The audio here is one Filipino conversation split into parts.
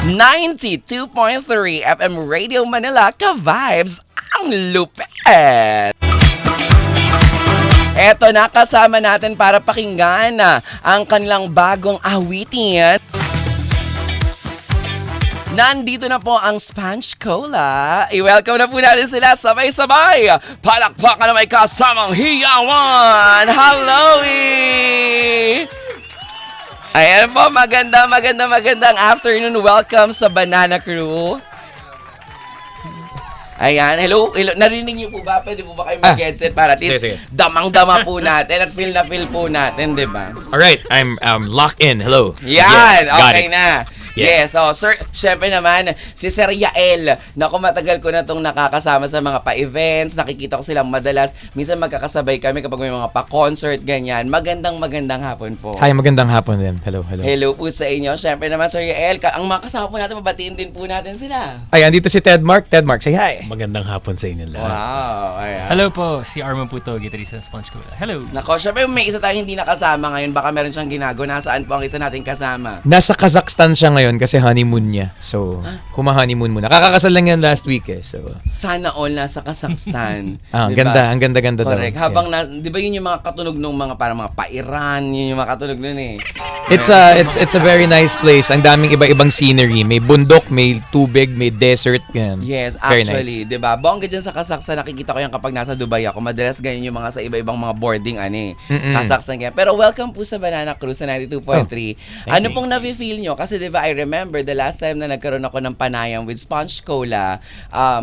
92.3 FM Radio Manila, ka-vibes ang lupet! Eto na, kasama natin para pakinggan ang kanilang bagong awitin. Nandito na po ang Sponge Cola. I-welcome na po natin sila sabay-sabay. Palakpakan na may kasamang hiyawan. Hello! Ayan po, magandang afternoon. Welcome sa Banana Crew. Ayan, hello. Narinig niyo po ba? Pwede po ba kayo mag-headset para at least sige. damang-dama po natin at feel na feel po natin, di ba? Alright, I'm locked in. Hello. Yan, Yeah, got okay it. na. Yeah. Yes, so sir, syempre naman, si Sir Yael, naku matagal ko na itong nakakasama sa mga pa-events, nakikita ko silang madalas, minsan magkakasabay kami kapag may mga pa-concert, ganyan. Magandang hapon po. Hi, magandang hapon din. Hello. Hello po sa inyo. Syempre naman, Sir Yael, ang mga kasama po natin, mabatiin din po natin sila. Ay, andito si Ted Mark. Ted Mark, say hi. Magandang hapon sa inyo lahat. Wow, ayan. Hello po, si Arman Puto, gitarista ng Sponge Cola. Hello. Nako, syempre may isa tayong hindi nakasama ngayon, baka meron siyang ginagawa. Nasaan po ang isa nating kasama? Nasa Kazakhstan siya ngayon kasi honeymoon niya. So, huma-honeymoon muna. Kakakasal lang yan last week eh. So, Sana all nasa Kazakhstan. ang Diba? ganda daw. Correct. Yeah. Habang di ba yun yung mga katunog ng mga parang mga pa-Iran, yun yung mga katunog nun eh. It's a very nice place. Ang daming iba-ibang scenery. May bundok, may tubig, may desert. Yan. Yes, Very actually, nice. 'di ba? Bongga diyan sa Kazakhstan, nakikita ko yan kapag nasa Dubai ako. Madalas ganyan yung mga sa iba-ibang mga boarding Kazakhstan ganyan. Pero welcome po sa Banana Cruise sa 92.3. Ano pong nafe-feel nyo? Kasi 'di ba, I remember the last time na nagkaroon ako ng panayam with Sponge Cola,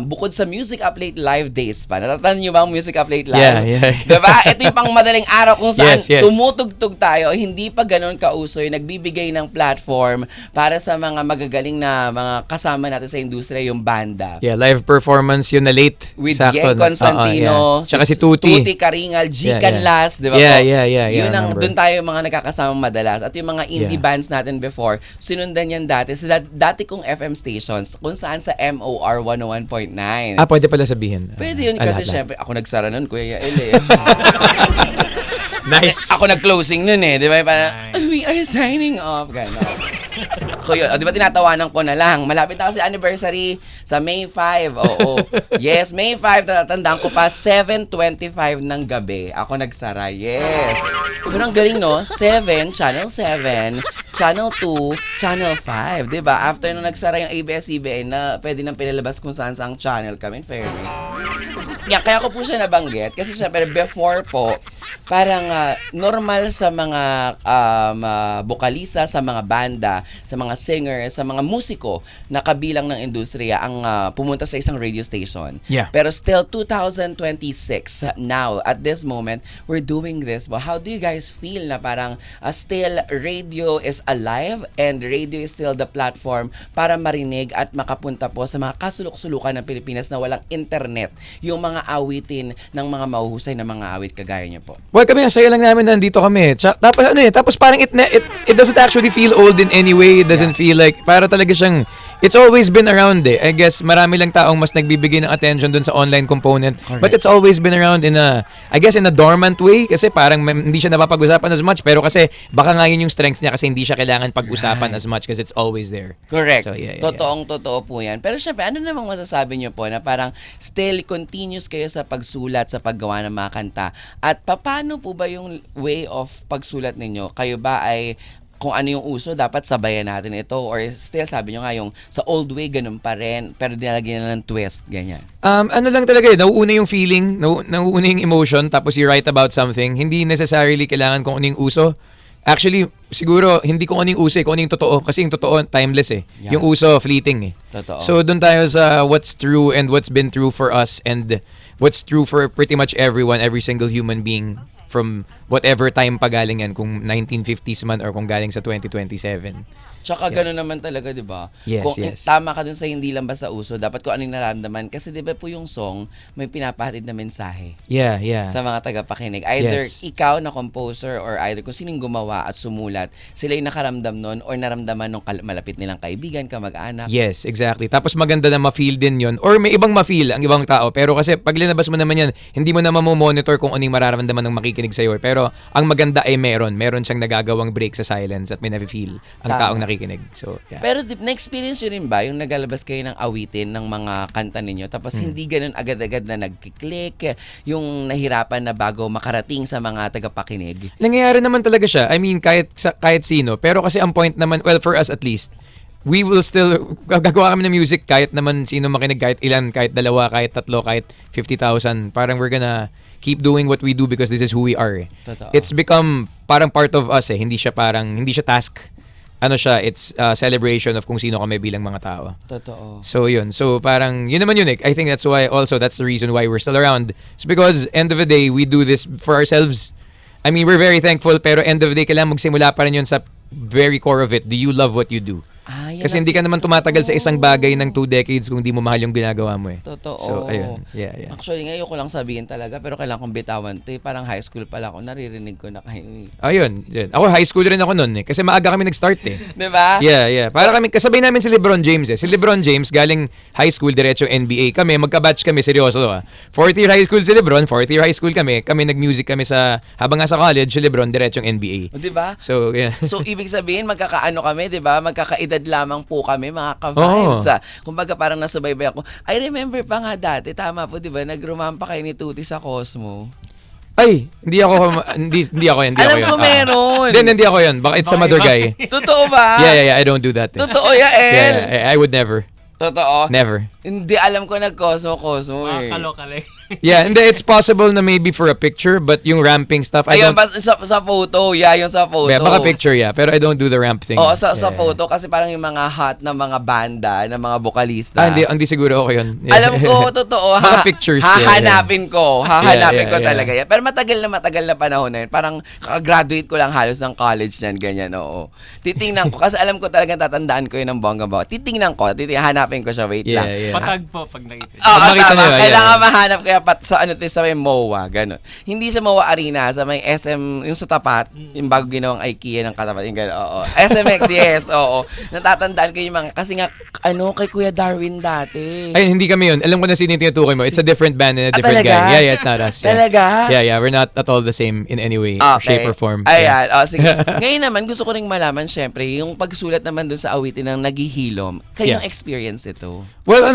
bukod sa Music Up Late Live days pa. Natatandaan niyo ba ang Music Up Late Live? Yeah. 'Di ba? Ito yung pang madaling araw kung saan Yes. tumutugtog tayo, hindi pa ganoon kausoy, nagbibigay ng platform para sa mga magagaling na mga kasama natin sa industriya, yung banda. Yeah, live performance yun na late. With Sakto Yeng na. Constantino, Tsaka si Tuti. Karingal, G. Yeah. Canlas, di ba Yeah, po? yeah, Yun ang, remember. doon tayo mga nagkakasama madalas. At yung mga indie Yeah. bands natin before, sinundan yan dati sa dati kong FM stations, kung saan sa MOR 101.9. Pwede pala sabihin. Pwede yun kasi syempre, ako nagsara nun, Kuya Yael eh. Nice. Ako nag-closing nun eh, di ba? Parang, we are signing off. Gano'n. So yun, di ba tinatawanan ko na lang. Malapit na kasi anniversary sa May 5. Oo. Yes, May 5, tatandaan ko pa, 7:25 ng gabi. Ako nagsara, yes. Pero ang galing no, 7, Channel 7, Channel 2, Channel 5. Di ba? After nung nagsara yung ABS-CBN na pwede nang pinalabas kung saan saang channel kami, in fairness. Kaya ko po siya nabanggit kasi syempre before po, parang normal sa mga bokalista, sa mga banda, sa mga singer, sa mga musiko na kabilang ng industriya ang pumunta sa isang radio station. Yeah. Pero still 2026 now, at this moment, we're doing this. But how do you guys feel na parang still radio is alive and radio is still the platform para marinig at makapunta po sa mga kasulok-sulukan ng Pilipinas na walang internet, yung mga awitin ng mga mahuhusay na mga awit kagaya niyo po? Well, kami, saya lang namin nandito kami. Tapos parang it doesn't actually feel old in any way. It doesn't feel like, para talaga siyang, it's always been around eh. I guess marami lang taong mas nagbibigay ng attention dun sa online component. Correct. But it's always been around in a dormant way kasi parang hindi siya napapag-usapan as much. Pero kasi baka nga yun yung strength niya kasi hindi siya kailangan pag-usapan as much because it's always there. Correct. So, yeah. Totoo po yan. Pero syempre, ano namang masasabi niyo po na parang still continuous kayo sa pagsulat, sa paggawa ng mga kanta? At paano po ba yung way of pagsulat ninyo? Kayo ba ay kung ano yung uso, dapat sabayan natin ito? Or still, sabi nyo nga, yung sa old way, ganun pa rin, pero dinalagyan na ng twist, ganyan? Ano lang talaga nauuna yung feeling, nauuna yung emotion, tapos you write about something. Hindi necessarily kailangan kung ano yung uso. Actually, siguro, hindi kung ano yung uso kung ano yung totoo. Kasi yung totoo, timeless eh. Yeah. Yung uso, fleeting eh. Totoo. So, doon tayo sa what's true and what's been true for us and what's true for pretty much everyone, every single human being from whatever time pa galing yan, kung 1950s man or kung galing sa 2027. Tsaka gano'n naman talaga, di ba? Yes, Kung yes. tama ka dun sa hindi lang basta uso, dapat kung ano yung nararamdaman. Kasi di ba po yung song, may pinapahatid na mensahe Yeah. sa mga tagapakinig. Either Yes. ikaw na composer or either kung sinong gumawa at sumulat, sila yung nakaramdam nun or naramdaman ng malapit nilang kaibigan, kamag-anak. Yes, exactly. Tapos maganda na ma-feel din yon or may ibang ma-feel ang ibang tao. Pero kasi pag linabas mo naman yan, hindi mo na mamomonitor kung ano yung mararamdaman ng makikinig sa'yo. Pero ang maganda ay meron siyang nagagawang break sa silence at may na-feel ang Tama. taong nakikinig nakikinig. So, yeah. Pero na-experience yun rin ba yung nagalabas kayo ng awitin ng mga kanta ninyo tapos hindi ganun agad-agad na nagkiklik, yung nahirapan na bago makarating sa mga tagapakinig? Nangyayari naman talaga siya. I mean, kahit sino. Pero kasi ang point naman, well, for us at least, we will still, gagawa kami ng music kahit naman sino makinig, kahit ilan, kahit dalawa, kahit tatlo, kahit 50,000. Parang we're gonna keep doing what we do because this is who we are. Totoo. It's become parang part of us eh. Hindi siya task. Ano siya, it's a celebration of kung sino kami bilang mga tao. Totoo. So yun. So parang yun naman yun eh. I think that's the reason why we're still around. It's because end of the day, we do this for ourselves. I mean, we're very thankful pero end of the day, kailangan magsimula pa rin yun sa very core of it. Do you love what you do? Kasi hindi ka naman tumatagal sa isang bagay ng 2 decades kung di mo mahal yung ginagawa mo eh. Totoo. So, ayun. Yeah. Actually, ngayon ko lang sabihin talaga, pero kailangan kong bitawan to eh. Parang high school pala ako, naririnig ko na kayo eh. Ayun. Ako, high school rin ako noon eh. Kasi maaga kami nag-start eh. Diba? Yeah. Para kami, kasabay namin si LeBron James eh. Si LeBron James, galing high school, diretso NBA. Kami, magka-batch kami, seryoso ah. 4th year high school si LeBron, 4th year high school kami. Kami nag-music kami habang nga sa college, si LeBron, diretsong NBA. O, diba? So, yeah. So, ibig sabihin, magkakaano kami, diba? Magkakaedad lamang po kami, mga ka-vibes. Kumbaga, parang nasubaybay ako. I remember pa nga dati, tama po, diba? Nagrumampa kayo ni Tuti sa Cosmo. Ay, hindi ako yan. Alam ko meron. Hindi ako yan. Baka it's some other guy. Totoo ba? Yeah, I don't do that. Totoo, Yael. Yeah, I would never. Totoo? Never. Hindi, alam ko nag-Cosmo eh. Kalokale. Yeah, hindi, it's possible na maybe for a picture, but yung ramping stuff, I Ayun, don't... sa photo. Yeah, yung sa photo. Yeah, baka picture, yeah. Pero I don't do the ramp thing. Oo, sa Yeah. photo. Kasi parang yung mga hot na mga banda, na mga vokalista. Hindi siguro ako yun. Yeah. Alam ko, totoo. Mga pictures. Hahanapin ko. Hahanapin ko Yeah. talaga yan. Pero matagal na panahon na yun. Parang graduate ko lang halos ng college yan, ganyan, oo. Titingnan ko. Kasi alam ko talagang tatandaan ko yun ng bongga-bongga. Titingnan ko. Hanapin ko siya. Wait lang. Yeah. Patag po pag nakita. Oo, Makita tama. niyo, Kailangan yeah. mahanap kaya sa may MOA, gano'n. Hindi sa MOA Arena, sa may SM, yung sa tapat, yung bago ginawang IKEA ng katapat, yung gano'n, oo. SMX, yes, oo. Natatandaan ko yung mga, kasi nga, kay Kuya Darwin dati. Ay, hindi kami yun. Alam ko na sino yung tinutukoy mo. It's a different band and a different talaga? guy. Yeah, it's not us. Yeah. Talaga? Yeah, we're not at all the same in any way, shape, or form. Ayan, sige. Ngayon naman, gusto ko ring malaman, syempre, yung pagsulat naman dun sa awitin ng Naghihilom, kayong experience ito? Well,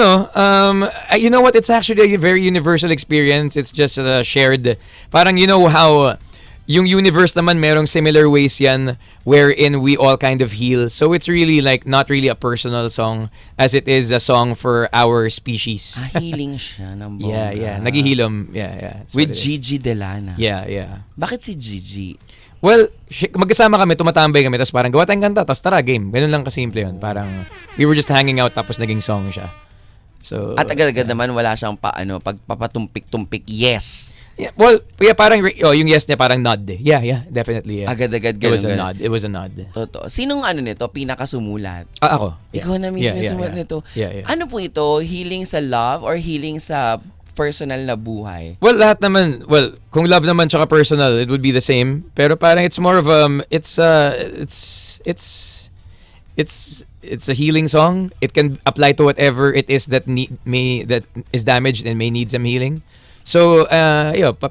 you know what? It's actually a very universal experience. It's just shared. Parang, you know how yung universe naman merong similar ways yan wherein we all kind of heal. So it's really like not really a personal song as it is a song for our species. Healing siya ng bongga. Yeah. Naghihilom. Yeah. That's With what it is. Gigi Delana. Yeah. Bakit si Gigi? Well, magkasama kami, tumatambay kami, tapos parang gawa tayong kanta, tapos tara, game. Ganun lang kasimple yun. Parang, we were just hanging out, tapos naging song siya. So, At agad-agad naman wala siyang pagpapatumpik-tumpik, yes. yeah, well, parang, yung yes niya parang nod eh. Yeah, definitely. Yeah. Agad-agad It was a ganun. nod. It was a nod. Totoo. Sinong nito, pinakasumulat? Ako. Yeah. Ikaw na mismo Yeah, sumulat yeah. nito. Yeah. Ano po ito? Healing sa love or healing sa personal na buhay? Well, lahat naman, kung love naman tsaka personal, it would be the same. Pero parang it's more of it's a healing song. It can apply to whatever it is that is damaged and may need some healing. So,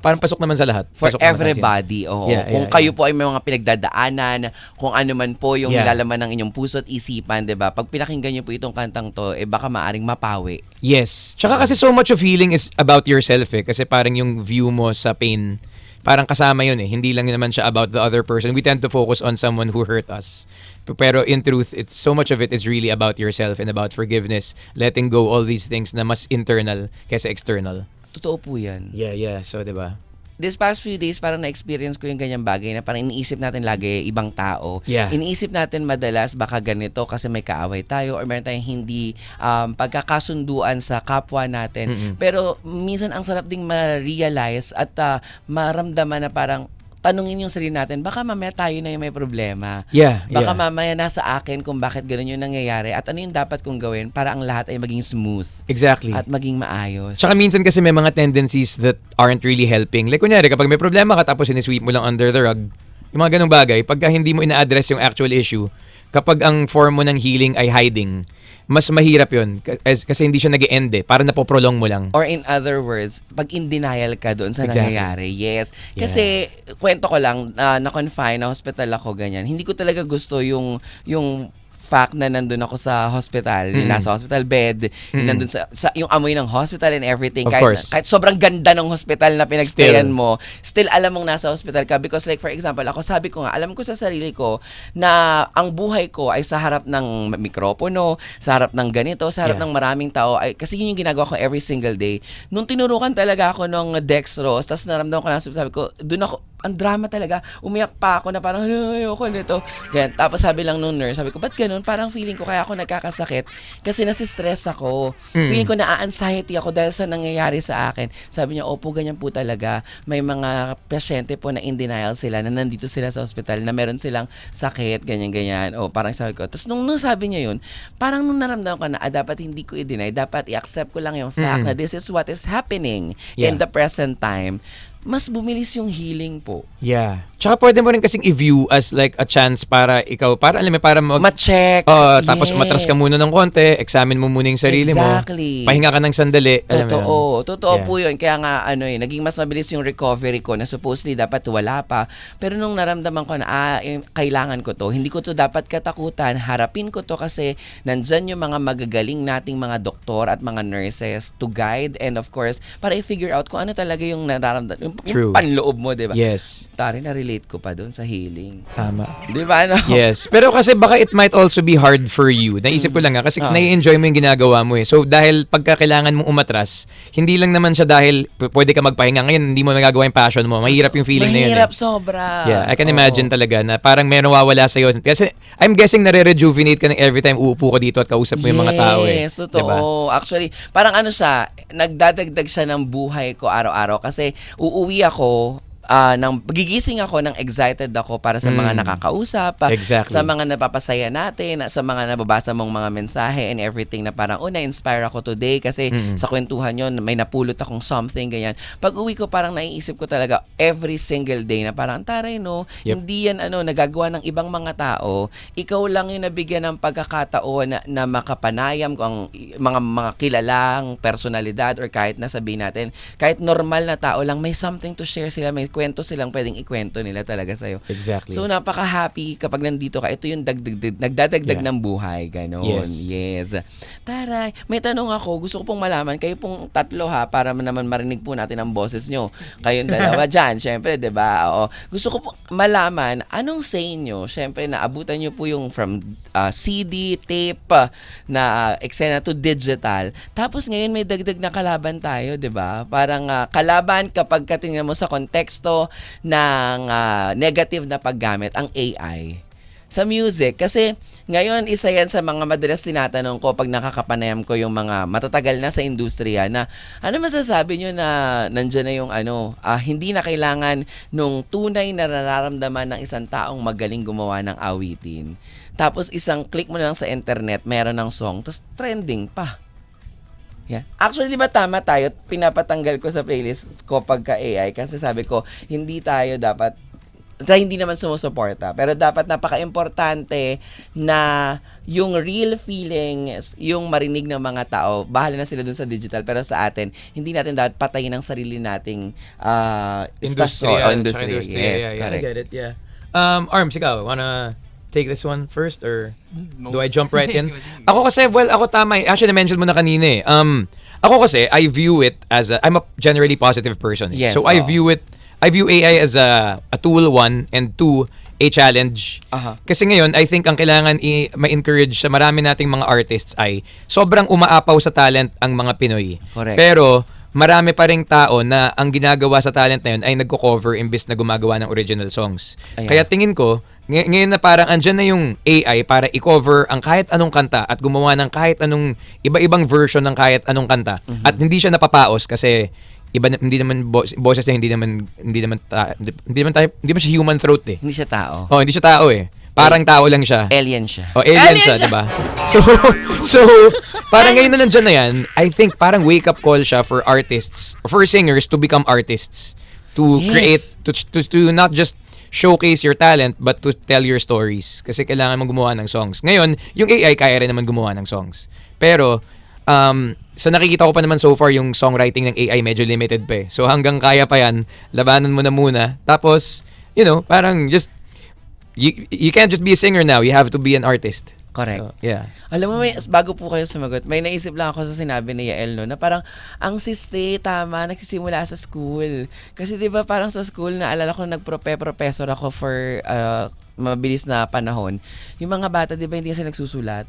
parang pasok naman sa lahat. For Pasok naman everybody, oo. Yeah, Kung yeah, kayo po ay may mga pinagdadaanan, kung ano man po yung Yeah. nilalaman ng inyong puso at isipan, 'di ba? Pag pinakinggan niyo po itong kantang to, baka maaring mapawi. Yes. Tsaka kasi so much of healing is about yourself eh. Kasi parang yung view mo sa pain, parang kasama yun eh. Hindi lang naman siya about the other person. We tend to focus on someone who hurt us. Pero in truth, it's so much of it is really about yourself and about forgiveness, letting go all these things na mas internal kaysa external. Totoo po 'yan. Yeah. So, diba? This past few days, parang na-experience ko yung ganyang bagay na parang iniisip natin lagi ibang tao. Yeah. Iniisip natin madalas baka ganito kasi may kaaway tayo or meron tayong hindi pagkakasunduan sa kapwa natin. Pero minsan ang sarap ding ma-realize at maramdaman na parang tanungin yung sarili natin, baka mamaya tayo na yung may problema. Yeah. Baka mamaya nasa akin kung bakit ganun yung nangyayari at ano yung dapat kong gawin para ang lahat ay maging smooth Exactly. at maging maayos. Tsaka minsan kasi may mga tendencies that aren't really helping. Like kunyari, kapag may problema ka tapos sinisweep mo lang under the rug, yung mga ganung bagay, pagka hindi mo ina-address yung actual issue, kapag ang form mo ng healing ay hiding, mas mahirap yun kasi hindi siya nag-e-end eh. Parang napoprolong mo lang. Or in other words, pag in denial ka doon sa Exactly. nangyayari. Yes. Kasi, kwento ko lang, na-confine, na hospital ako, ganyan. Hindi ko talaga gusto yung fact na nandun ako sa hospital, yung nasa hospital bed, yung nandun sa yung amoy ng hospital and everything. Of Kahit, course. kahit sobrang ganda ng hospital na pinagstayan Still. mo, still alam mong nasa hospital ka. Because like for example, ako sabi ko nga, alam ko sa sarili ko na ang buhay ko ay sa harap ng mikropono, sa harap ng ganito, sa harap Yeah. ng maraming tao. Ay, kasi yun yung ginagawa ko every single day. Nung tinurukan talaga ako ng dextrose, tapos naramdaman ko na, sabi ko, dun ako, ang drama talaga. Umiyak pa ako na parang, ayoko nito. Ganyan. Tapos sabi lang nung nurse, sabi ko, ba't ganun? Parang feeling ko kaya ako nagkakasakit kasi nasistress ako. Feeling ko na-anxiety ako dahil sa nangyayari sa akin. Sabi niya, opo, ganyan po talaga. May mga pasyente po na in denial sila, na nandito sila sa ospital, na meron silang sakit, ganyan-ganyan. O parang sabi ko. Tapos nung sabi niya yun, parang nung naramdaman ko na, dapat hindi ko i-deny, dapat i-accept ko lang yung fact na this is what is happening in the present time. Mas bumilis yung healing po. Yeah. Tsaka pwede mo rin kasing i-view as like a chance para ikaw, para alam mo, para Ma-check. tapos Yes. matras ka muna ng konti, examine mo muna yung sarili Exactly. mo. Pahinga ka ng sandali. Alam mo yun? Totoo Yeah. po yun. Kaya nga, naging mas mabilis yung recovery ko na supposedly dapat wala pa. Pero nung naramdaman ko na, kailangan ko to, hindi ko to dapat katakutan, harapin ko to kasi nandyan yung mga magagaling nating mga doktor at mga nurses to guide and of course, para i-figure out kung ano talaga yung nararamdaman, True. yung panloob mo, di ba? Yes. Tari, na-relate ko pa doon sa healing. Tama. Di ba, ano? Yes. Pero kasi baka it might also be hard for you. Naisip ko lang nga kasi nai-enjoy mo yung ginagawa mo eh. So dahil pagka kailangan mong umatras, hindi lang naman siya dahil pwede ka magpahinga. Ngayon hindi mo nagagawa yung passion mo. Mahirap yung feeling na yun. Mahirap sobra. Yeah, I can imagine talaga na parang meron nawawala sa'yo. Kasi I'm guessing nare-rejuvenate ka ng every time uupo ka dito at kausap mo yung mga tao eh. Yes, totoo. Diba? Actually, parang siya, nagdadagdag siya ng buhay ko araw-araw kasi uuwi ako gigising ako ng excited ako para sa mga nakakausap, Exactly. sa mga napapasaya natin, sa mga nababasa mong mga mensahe and everything na parang, na-inspire ako today kasi sa kwentuhan yon may napulot akong something, ganyan. Pag uwi ko, parang naiisip ko talaga every single day na parang, taray no, hindi yan nagagawa ng ibang mga tao, ikaw lang yung nabigyan ng pagkakataon na makapanayam kung mga kilalang personalidad or kahit na sabihin natin, kahit normal na tao lang, may something to share sila, may kwento silang pwedeng ikwento nila talaga sa'yo. Exactly. So, napaka-happy kapag nandito ka. Ito yung nagdadagdag Yeah. ng buhay. Ganon. Yes. Taray. May tanong ako. Gusto ko pong malaman. Kayo pong tatlo para naman marinig po natin ang boses nyo. Kayong dalawa dyan. Siyempre, di ba? Oo. Gusto ko pong malaman, anong say nyo? Siyempre, naabutan nyo po yung from CD, tape, na eksena to digital. Tapos ngayon may dagdag na kalaban tayo, di ba? Parang kalaban kapag katingnan mo sa konteksto ng negative na paggamit, ang AI sa music. Kasi ngayon, isa yan sa mga madalas tinatanong ko pag nakakapanayam ko yung mga matatagal na sa industriya na ano masasabi nyo na nandyan na yung hindi na kailangan nung tunay na nararamdaman ng isang taong magaling gumawa ng awitin. Tapos isang click mo na lang sa internet, meron ng song, tapos trending pa. Yeah. Actually, di ba tama tayo? Pinapatanggal ko sa playlist ko pagka AI kasi sabi ko, hindi naman sumusuporta. Pero dapat napaka-importante na yung real feelings, yung marinig ng mga tao, bahala na sila dun sa digital. Pero sa atin, hindi natin dapat patayin ang sarili nating industry. Yes, correct. I get it, yeah. Arms, ikaw, wanna take this one first or do I jump right in? Ako kasi, ako tama. Actually, na-mention mo na kanina eh. Ako kasi, I view it as I'm a generally positive person. Yes, so I view AI as a tool, one, and two, a challenge. Kasi ngayon, I think ang kailangan ma-encourage sa marami nating mga artists ay sobrang umaapaw sa talent ang mga Pinoy. Correct. Pero marami pa ring tao na ang ginagawa sa talent na yun ay nagko-cover imbis na gumagawa ng original songs. Ayan. Kaya tingin ko, ngayon na parang andyan na yung AI para i-cover ang kahit anong kanta at gumawa ng kahit anong iba-ibang version ng kahit anong kanta. At hindi siya napapaos kasi hindi naman boses na hindi naman siya human throat eh. Hindi siya tao. Oh, hindi siya tao eh. Parang tao lang siya. Alien siya. Oh, alien siya, 'di ba? So parang ngayon na nandiyan na yan, I think parang wake up call siya for artists, for singers to become artists, to Yes. create to not just showcase your talent but to tell your stories kasi kailangan mong gumawa ng songs. Ngayon, yung AI kaya rin naman gumawa ng songs. Pero sa nakikita ko pa naman so far yung songwriting ng AI medyo limited pa eh. So hanggang kaya pa yan, labanan mo na muna. Tapos, parang just you can't just be a singer now, you have to be an artist. Correct. So, yeah. Alam mo, bago po kayo sumagot, may naisip lang ako sa sinabi ni Yael, no, na parang ang siste, tama, nagsisimula sa school. Kasi di ba parang sa school, naalala ko professor ako for mabilis na panahon. Yung mga bata, di ba hindi kasi nagsusulat?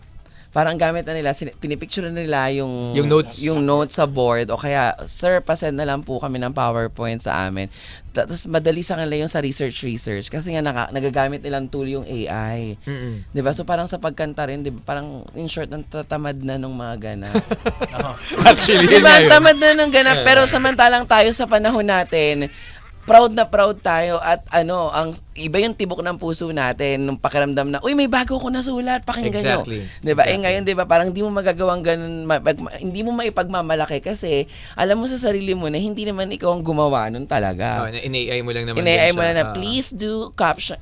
Parang ang gamit na nila, pinipicture na nila yung notes sa board o kaya, sir, pasend na lang po kami ng PowerPoint sa amin. Tapos madali sa kanila yung sa research kasi nga nagagamit nilang tool yung AI. Mm-mm. 'Di ba? So parang sa pagkanta rin, 'di ba? Parang in short natatamad na nung mga ganap. Actually, Di ba? Tamad na ng ganap pero samantalang tayo sa panahon natin, proud na proud tayo at ang iba yung tibok ng puso natin nung pakiramdam na, uy, may bago ko nasulat, pakinggan nyo. Exactly. 'Di ba? Ngayon, 'di ba, parang hindi mo magagawang ganun, hindi mo maipagmamalaki kasi alam mo sa sarili mo na hindi naman ikaw ang gumawa nun talaga. In-AI mo lang naman. In-AI mo din siya. na please do caption,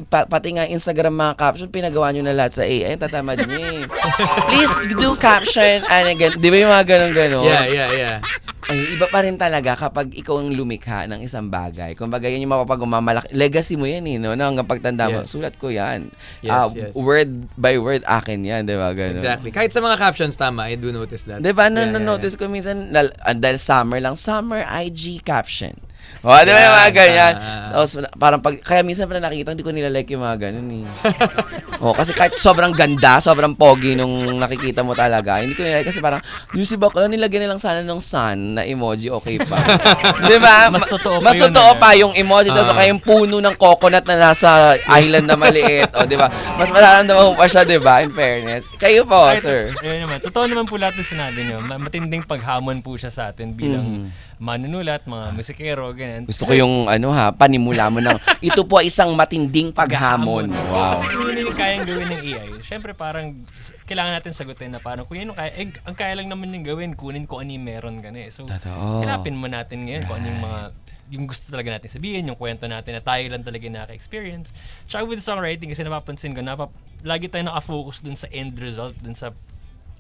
pati nga Instagram mga caption, pinagawa nyo na lahat sa AI, tatamad nyo eh. Please do caption, di ba yung mga ganun-ganon? Yeah. Ay, iba pa rin talaga kapag ikaw ang lumikha ng isang bagay. Kumbaga, yun yung mapapagmamalaki. Legacy mo yan, no? Hanggang pagtanda mo, Yes. sulat ko yan. Yes. Word by word, akin yan, di ba? Ganun. Exactly. Kahit sa mga captions, tama, I do notice that. Di ba? Yeah. Notice ko minsan, dahil summer lang, summer IG caption. O, di ba yung mga ganyan? So, parang kaya minsan pala nakikita, hindi ko nilalike yung mga ganun eh. Kasi kahit sobrang ganda, sobrang pogi nung nakikita mo talaga, hindi ko nilalike kasi parang, yung si Bakla, nilagyan nilang sana ng sun na emoji, okay pa. Di ba? Mas totoo pa Mas yun, totoo pa yung emoji, tapos kaya yung puno ng coconut na nasa island na maliit. O, di ba? Mas mararamdaman mo pa siya, di ba? In fairness. Kayo po, sir. Ayun naman. Totoo naman po lahat ng sinabi nyo. Matinding paghamon po siya sa atin bilang manunulat, mga musikero, ganyan. Gusto ko yung panimula mo ng ito po ay isang matinding paghamon. Wow. Kasi kung yun yung kayang gawin ng AI, syempre parang kailangan natin sagutin na parang kung yun yung kaya, ang kaya lang naman yung gawin, kunin ko ano yung meron ka na eh. So, Totoo. hanapin mo natin ngayon kung ano yung mga yung gusto talaga natin sabihin, yung kwento natin na tayo lang talaga yung naka-experience. Tsaka with songwriting, kasi napapansin ko, lagi tayo nakafocus dun sa end result, dun sa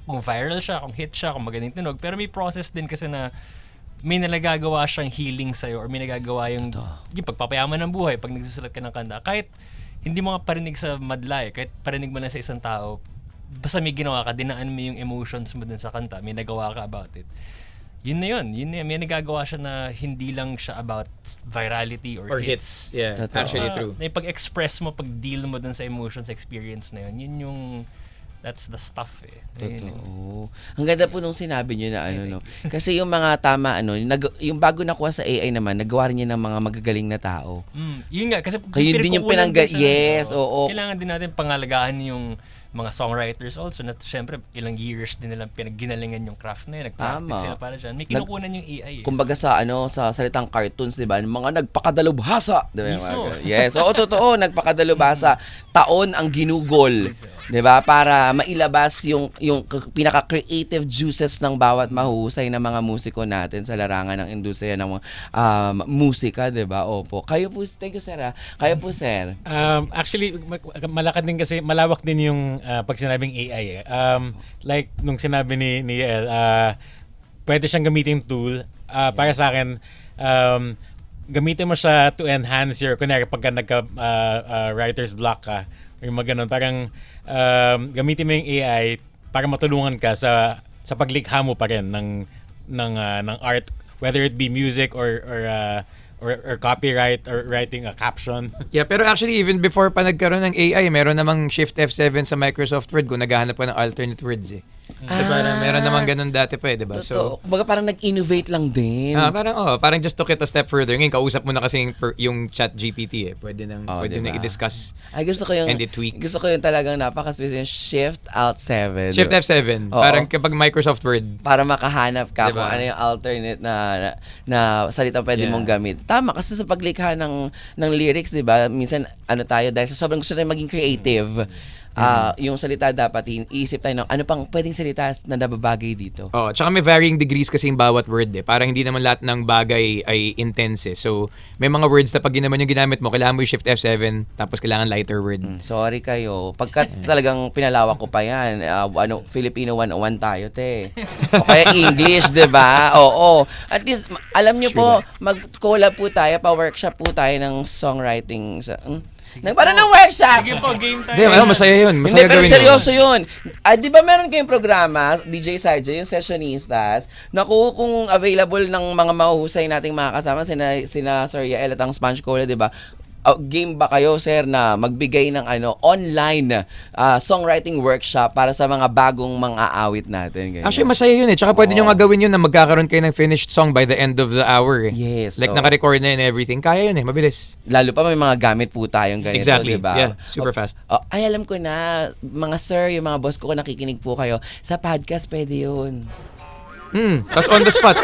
kung viral siya, kung hit siya, kung magaling tunog. Pero may process din kasi na may nagagawa siyang healing sa'yo or may nagagawa yung pagpapayaman ng buhay pag nagsusulat ka ng kanta. Kahit hindi mo nga parinig sa madla kahit parinig mo na sa isang tao, basta may ginawa ka, dinaan mo yung emotions mo dun sa kanta, may nagawa ka about it. Yun na yun. May nagagawa siya na hindi lang siya about virality or hits. Yeah, Totoo. actually true. Pag-express mo, pag-deal mo dun sa emotions, experience na yun, yun yung that's the stuff eh. Totoo. Ang ganda po nung sinabi niyo na no. Kasi yung mga tama yung bago nakuha sa AI naman, nagawa rin niya ng mga magagaling na tao. Yun nga kasi Kaya din yung yes, oo. Kailangan din natin pangalagaan yung mga songwriters also na syempre ilang years din nilang pinagginalingan yung craft na yun, nag-practice sila para dyan. May kinukunan yung AI. Kumbaga sa sa salitang cartoons, 'di ba? Mga nagpakadalubhasa, 'di ba? Mismo. Yes, oo, totoo, nagpakadalubhasa. Taon ang ginugol, 'di ba? Para mailabas yung pinaka-creative juices ng bawat mahusay na mga musiko natin sa larangan ng industriya ng musika, 'di ba? Opo. Kayo po, thank you sir. Kayo po sir. Actually, malakad din kasi, malawak din yung pag sinabing AI like nung sinabi ni Yael, pwede siyang gamitin tool. Para sa akin, gamitin mo siya to enhance your, kunwari pagka writer's block ka, yung mga ganun, parang gamitin mo yung AI para matulungan ka sa paglikha mo pa rin ng art, whether it be music or copyright or writing a caption. Yeah, pero actually even before pa nagkaroon ng AI, meron namang Shift F7 sa Microsoft Word kung naghahanap pa ng alternate words eh. So parang meron namang ganun dati pa eh, di ba? Totoo. Kumbaga parang nag-innovate lang din. Parang just took it a step further. Ngayon, kausap mo na kasi yung chat GPT eh. Pwede nang diba? i-discuss Gusto ko yung and i-tweak. Gusto ko yung talagang napaka-specific yung Shift Alt 7. Shift F7. Oo. Parang kapag Microsoft Word. Para makahanap ka Diba? kung ano yung alternate na salita pwede mong gamit. Tama, kasi sa paglikha ng lyrics, di ba? Minsan, tayo, dahil sa sobrang gusto tayo maging creative, yung salita dapat iisip tayo ng ano pang pwedeng salita na nababagay dito. Oh, tsaka may varying degrees kasi yung bawat word eh. Parang hindi naman lahat ng bagay ay intense eh. So, may mga words na pag yun naman yung ginamit mo, kailangan mo yung Shift F7, tapos kailangan lighter word. Sorry kayo. Pagka talagang pinalawak ko pa yan, Filipino 101 tayo, te. O kaya English, di ba? Oo. At least, alam nyo po, mag-collab po tayo, pa-workshop po tayo ng songwriting. Nagkaroon ng workshop. Sige po, game time. Hindi, masaya yun. Hindi, Masaya pero gawin yun. seryoso yun. Di ba meron kayong programa, DJ Sarge, yung sessionistas, naku, kung available ng mga mahuhusay nating mga kasama, sina Sir Yael at ang Sponge Cola, di ba? Game ba kayo, sir, na magbigay ng online songwriting workshop para sa mga bagong mga awit natin? Ganyan. Actually, masaya yun eh. Tsaka pwede nyo nga gawin yun na magkakaroon kayo ng finished song by the end of the hour eh. Yes. Like naka-record na and everything. Kaya yun eh, mabilis. Lalo pa may mga gamit po tayong ganito, Exactly. diba? Yeah, super fast. Ay, alam ko na, mga sir, yung mga boss ko, kung nakikinig po kayo, sa podcast pwede yun. Tapos on the spot.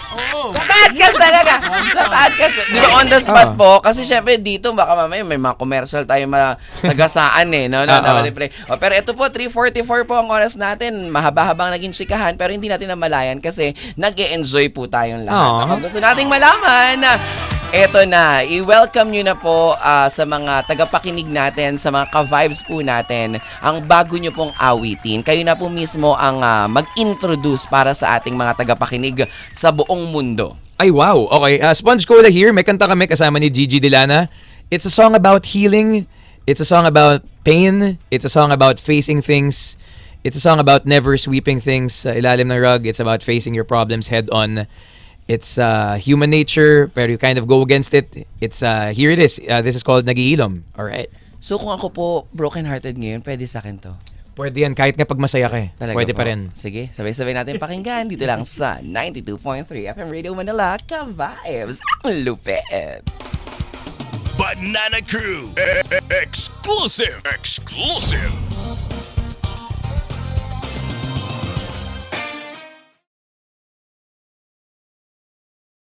Oo. Sa podcast talaga! Sa podcast. Di ba on the spot po? Kasi syempre dito, baka mamaya may mga commercial tayo masagasaan eh. No? Pero ito po, 3:44 po ang oras natin. Mahaba-habang naging chikahan, pero hindi natin namalayan kasi nag-e-enjoy po tayong lahat. Kung gusto nating malaman, eto na, i-welcome nyo na po sa mga tagapakinig natin, sa mga ka-vibes po natin, ang bago nyo pong awitin. Kayo na po mismo ang mag-introduce para sa ating mga tagapakinig sa buong mundo. Ay, wow. Okay. Sponge Cola here. May kanta kami kasama ni Gigi Delana. It's a song about healing. It's a song about pain. It's a song about facing things. It's a song about never sweeping things sa ilalim ng rug. It's about facing your problems head on. It's human nature, pero you kind of go against it. It's here it is. This is called Nagihilom. Alright. So kung ako po broken-hearted ngayon, pwede sa akin to. Pwede yan kahit nga pag masaya ka eh. Talaga Pwede po. pa rin. Sige, sabay-sabay natin pakinggan dito lang sa 92.3 FM Radio Manila, Ka-Vibes. Ang lupit! Banana Crew. Exclusive.